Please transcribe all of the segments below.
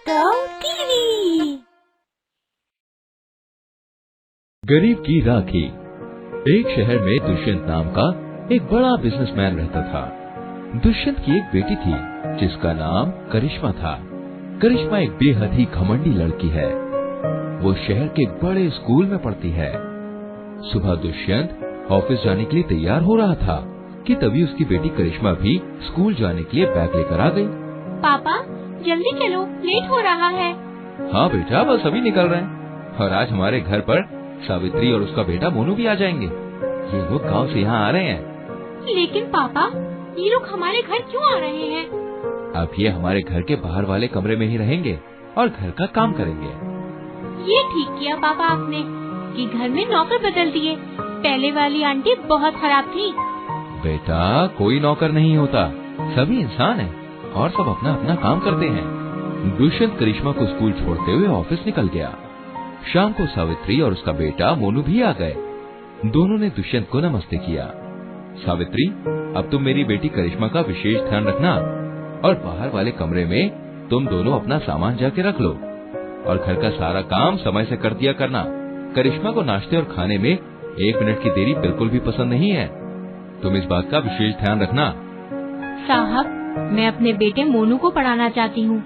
गौ टीवी। गरीब की राखी। एक शहर में दुष्यंत नाम का एक बड़ा बिजनेसमैन रहता था। दुष्यंत की एक बेटी थी जिसका नाम करिश्मा था। करिश्मा एक बेहद ही घमंडी लड़की है। वो शहर के एक बड़े स्कूल में पढ़ती है। सुबह दुष्यंत ऑफिस जाने के लिए तैयार हो रहा था कि तभी उसकी बेटी करिश्मा भी स्कूल जाने के लिए बैग लेकर आ गई। पापा जल्दी चलो, लेट हो रहा है। हाँ बेटा, बस अभी निकल रहे हैं। और आज हमारे घर पर सावित्री और उसका बेटा मोनू भी आ जाएंगे। ये लोग गांव से यहाँ आ रहे हैं। लेकिन पापा, ये लोग हमारे घर क्यों आ रहे हैं? अब ये हमारे घर के बाहर वाले कमरे में ही रहेंगे और घर का काम करेंगे। ये ठीक किया पापा आपने कि घर में नौकर बदल दिए। पहले वाली आंटी बहुत खराब थी। बेटा, कोई नौकर नहीं होता, सभी इंसान हैं और सब अपना अपना काम करते हैं। दुष्यंत करिश्मा को स्कूल छोड़ते हुए ऑफिस निकल गया। शाम को सावित्री और उसका बेटा मोनू भी आ गए। दोनों ने दुष्यंत को नमस्ते किया। सावित्री, अब तुम मेरी बेटी करिश्मा का विशेष ध्यान रखना और बाहर वाले कमरे में तुम दोनों अपना सामान जाके रख लो और घर का सारा काम समय से कर दिया करना। करिश्मा को नाश्ते और खाने में 1 मिनट की देरी बिल्कुल भी पसंद नहीं है। तुम इस बात का विशेष ध्यान रखना। साहब, मैं अपने बेटे मोनू को पढ़ाना चाहती हूँ,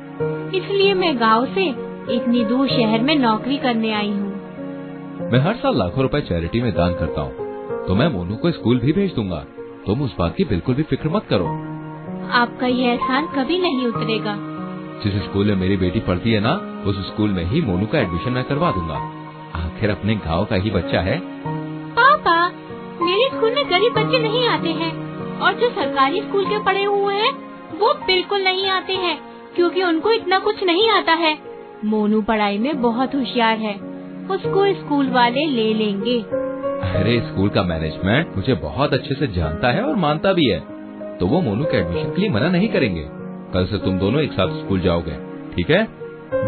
इसलिए मैं गांव से इतनी दूर शहर में नौकरी करने आई हूँ। मैं हर साल लाखों रुपए चैरिटी में दान करता हूँ, तो मैं मोनू को स्कूल भी भेज दूंगा। तुम उस बात की बिल्कुल भी फिक्र मत करो। आपका ये एहसान कभी नहीं उतरेगा। जिस स्कूल में मेरी बेटी पढ़ती है ना, उस स्कूल में ही मोनू का एडमिशन मैं करवा दूंगा। आखिर अपने गाँव का ही बच्चा है। पापा, मेरे स्कूल में गरीब बच्चे नहीं आते हैं और जो सरकारी स्कूल के पढ़े हुए हैं वो बिल्कुल नहीं आते हैं, क्योंकि उनको इतना कुछ नहीं आता है। मोनू पढ़ाई में बहुत होशियार है, उसको स्कूल वाले ले लेंगे। अरे, स्कूल का मैनेजमेंट मुझे बहुत अच्छे से जानता है और मानता भी है, तो वो मोनू के एडमिशन के लिए मना नहीं करेंगे। कल से तुम दोनों एक साथ स्कूल जाओगे, ठीक है?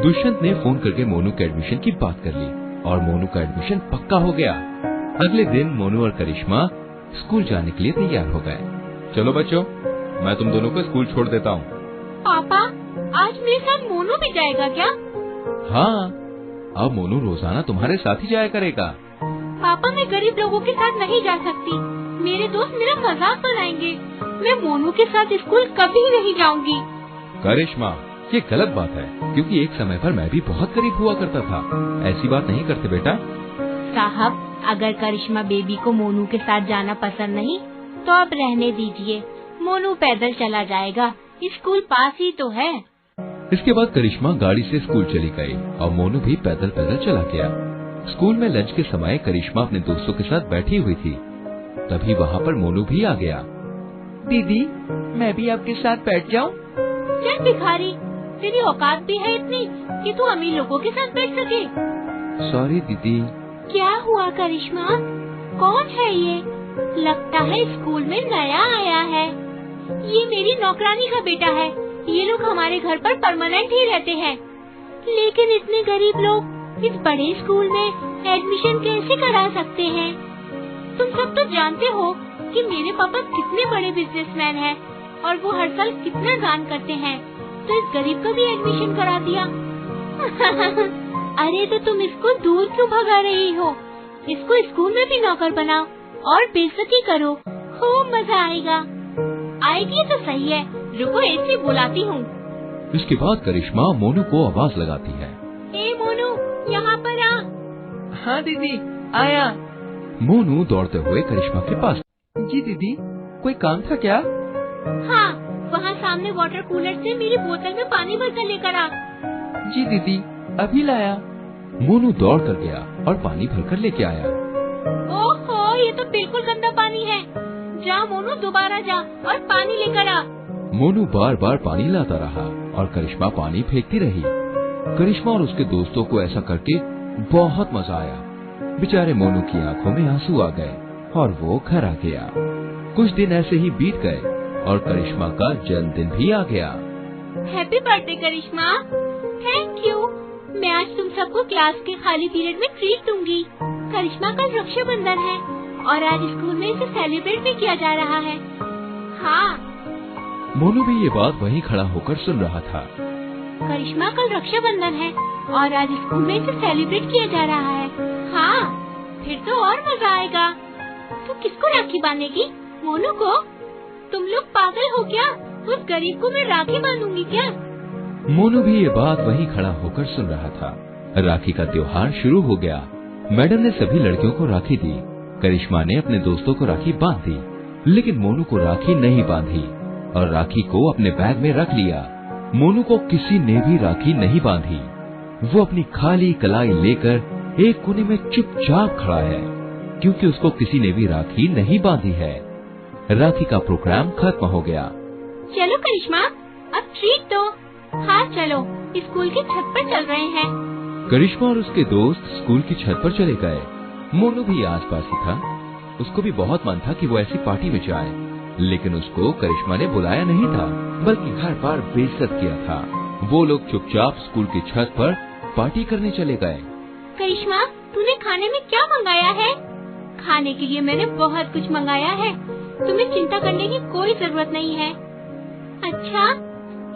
दुष्यंत ने फोन करके मोनू के एडमिशन की बात कर ली और मोनू का एडमिशन पक्का हो गया। अगले दिन मोनू और करिश्मा स्कूल जाने के लिए तैयार हो गए। चलो बच्चों, मैं तुम दोनों को स्कूल छोड़ देता हूँ। पापा, आज मेरे साथ मोनू भी जाएगा क्या? हाँ, अब मोनू रोजाना तुम्हारे साथ ही जाया करेगा। पापा, मैं गरीब लोगों के साथ नहीं जा सकती। मेरे दोस्त मेरा मजाक बनाएंगे। मैं मोनू के साथ स्कूल कभी नहीं जाऊंगी। करिश्मा, ये गलत बात है, क्योंकि एक समय पर मैं भी बहुत गरीब हुआ करता था। ऐसी बात नहीं करते बेटा। साहब, अगर करिश्मा बेबी को मोनू के साथ जाना पसंद नहीं तो आप रहने दीजिए। मोनू पैदल चला जाएगा, स्कूल पास ही तो है। इसके बाद करिश्मा गाड़ी से स्कूल चली गई और मोनू भी पैदल पैदल चला गया। स्कूल में लंच के समय करिश्मा अपने दोस्तों के साथ बैठी हुई थी। तभी वहाँ पर मोनू भी आ गया। दीदी, मैं भी आपके साथ बैठ जाऊं? चल भिखारी, तेरी औकात भी है इतनी कि तू अमीर लोगों के साथ बैठ सके? सॉरी दीदी। क्या हुआ करिश्मा? कौन है ये? लगता है स्कूल में नया आया है। ये मेरी नौकरानी का बेटा है। ये लोग हमारे घर पर परमानेंट ही रहते हैं। लेकिन इतने गरीब लोग इस बड़े स्कूल में एडमिशन कैसे करा सकते हैं? तुम सब तो जानते हो कि मेरे पापा कितने बड़े बिजनेसमैन हैं और वो हर साल कितना दान करते हैं, तो इस गरीब का भी एडमिशन करा दिया। अरे तो तुम इसको दूर क्यों भगा रही हो? इसको स्कूल में भी नौकर बनाओ और बेइज्जती करो, खूब मजा आएगा। आएगी तो सही है, रुको ऐसे बुलाती हूँ। इसके बाद करिश्मा मोनू को आवाज लगाती है। ए मोनू, यहाँ पर आ। हाँ दीदी, आया। मोनू दौड़ते हुए करिश्मा के पास। जी दीदी, कोई काम था क्या? हाँ, वहाँ सामने वाटर कूलर से मेरी बोतल में पानी भर कर लेकर आ। जी दीदी, अभी लाया। मोनू दौड़ कर गया और पानी भरकर लेके आया। ओहो, ये तो बिल्कुल गंदा पानी है। जा मोनू, दोबारा जा और पानी लेकर आ। मोनू बार बार पानी लाता रहा और करिश्मा पानी फेंकती रही। करिश्मा और उसके दोस्तों को ऐसा करके बहुत मजा आया। बेचारे मोनू की आंखों में आंसू आ गए और वो घर आ गया। कुछ दिन ऐसे ही बीत गए और करिश्मा का जन्मदिन भी आ गया। Happy birthday Karishma. Thank you. मैं आज तुम सबको क्लास के खाली पीरियड में ट्रीट दूंगी। करिश्मा का रक्षाबंधन है और आज स्कूल में इसे सेलिब्रेट भी किया जा रहा है। हाँ। मोनू भी ये बात वहीं खड़ा होकर सुन रहा था। करिश्मा, कल रक्षाबंधन है और आज स्कूल में इसे सेलिब्रेट किया जा रहा है। हाँ, फिर तो और मजा आएगा। तू किसको राखी बांधेगी? मोनू को? तुम लोग पागल हो क्या? उस गरीब को मैं राखी बांधूंगी क्या? मोनू भी ये बात वहीं खड़ा होकर सुन रहा था। राखी का त्योहार शुरू हो गया। मैडम ने सभी लड़कियों को राखी दी। करिश्मा ने अपने दोस्तों को राखी बांध दी, लेकिन मोनू को राखी नहीं बांधी और राखी को अपने बैग में रख लिया। मोनू को किसी ने भी राखी नहीं बांधी। वो अपनी खाली कलाई लेकर एक कोने में चुपचाप खड़ा है, क्योंकि उसको किसी ने भी राखी नहीं बांधी है। राखी का प्रोग्राम खत्म हो गया। चलो करिश्मा, अब ट्रीट दो। हाँ चलो, स्कूल की छत पर चल रहे हैं। करिश्मा और उसके दोस्त स्कूल की छत पर चले गए। मोनू भी आसपास ही था। उसको भी बहुत मन था कि वो ऐसी पार्टी में जाए, लेकिन उसको करिश्मा ने बुलाया नहीं था, बल्कि हर बार बेइज्जत किया था। वो लोग चुपचाप स्कूल की छत पर पार्टी करने चले गए। करिश्मा, तूने खाने में क्या मंगाया है? खाने के लिए मैंने बहुत कुछ मंगाया है, तुम्हें चिंता करने की कोई जरूरत नहीं है। अच्छा,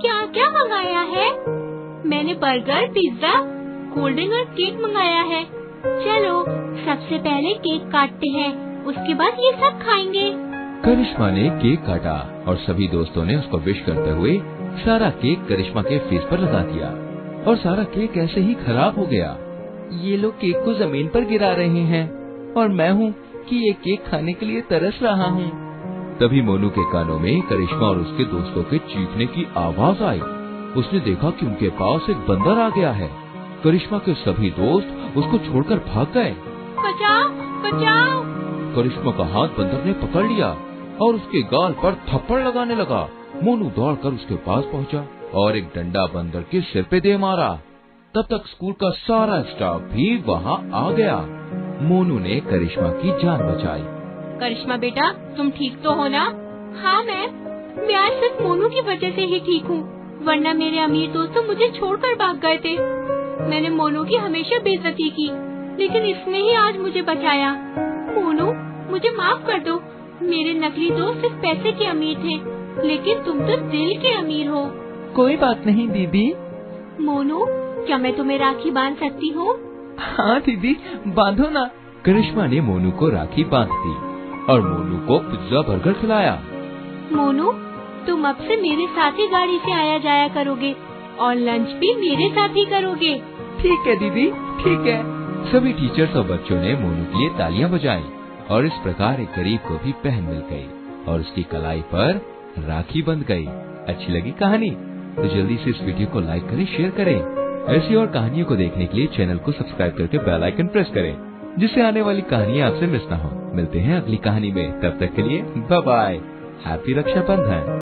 क्या क्या मंगाया है? मैंने बर्गर, पिज्जा, कोल्ड ड्रिंक और केक मंगाया है। चलो, सबसे पहले केक काटते हैं, उसके बाद ये सब खाएंगे। करिश्मा ने केक काटा और सभी दोस्तों ने उसको विश करते हुए सारा केक करिश्मा के फेस पर लगा दिया और सारा केक ऐसे ही खराब हो गया। ये लोग केक को जमीन पर गिरा रहे हैं और मैं हूँ कि ये केक खाने के लिए तरस रहा हूँ। तभी मोनू के कानों में करिश्मा और उसके दोस्तों के चीखने की आवाज आई। उसने देखा कि उनके पास एक बंदर आ गया है। करिश्मा के सभी दोस्त उसको छोड़कर भाग गए। बचाओ, बचाओ! करिश्मा का हाथ बंदर ने पकड़ लिया और उसके गाल पर थप्पड़ लगाने लगा। मोनू दौड़कर उसके पास पहुंचा और एक डंडा बंदर के सिर पे दे मारा। तब तक स्कूल का सारा स्टाफ भी वहाँ आ गया। मोनू ने करिश्मा की जान बचाई। करिश्मा बेटा, तुम ठीक तो हो ना? हाँ मैम, मैं आज सिर्फ मोनू की वजह से ही ठीक हूँ, वरना मेरे अमीर दोस्त तो मुझे छोड़कर भाग गए थे। मैंने मोनू की हमेशा बेइज्जती की, लेकिन इसने ही आज मुझे बचाया। मोनू, मुझे माफ कर दो। मेरे नकली दोस्त सिर्फ पैसे के अमीर थे, लेकिन तुम तो दिल के अमीर हो। कोई बात नहीं दीदी। मोनू, क्या मैं तुम्हें राखी बांध सकती हूँ? हाँ दीदी, बांधो ना। करिश्मा ने मोनू को राखी बांध दी और मोनू को पिज्जा बर्गर खिलाया। मोनू, तुम अब से मेरे साथ ही गाड़ी से आया जाया करोगे और लंच भी मेरे साथ ही करोगे। ठीक है दीदी, ठीक है। सभी टीचर्स और बच्चों ने मोनू के लिए तालियां बजाई और इस प्रकार एक गरीब को भी बहन मिल गई और उसकी कलाई पर राखी बंध गई। अच्छी लगी कहानी? तो जल्दी से इस वीडियो को लाइक करें, शेयर करें। ऐसी और कहानियों को देखने के लिए चैनल को सब्सक्राइब करके बेल आइकन प्रेस करें, जिससे आने वाली कहानियाँ आपसे मिस ना हो। मिलते हैं अगली कहानी में, तब तक के लिए बाय बाय। हैप्पी रक्षाबंधन।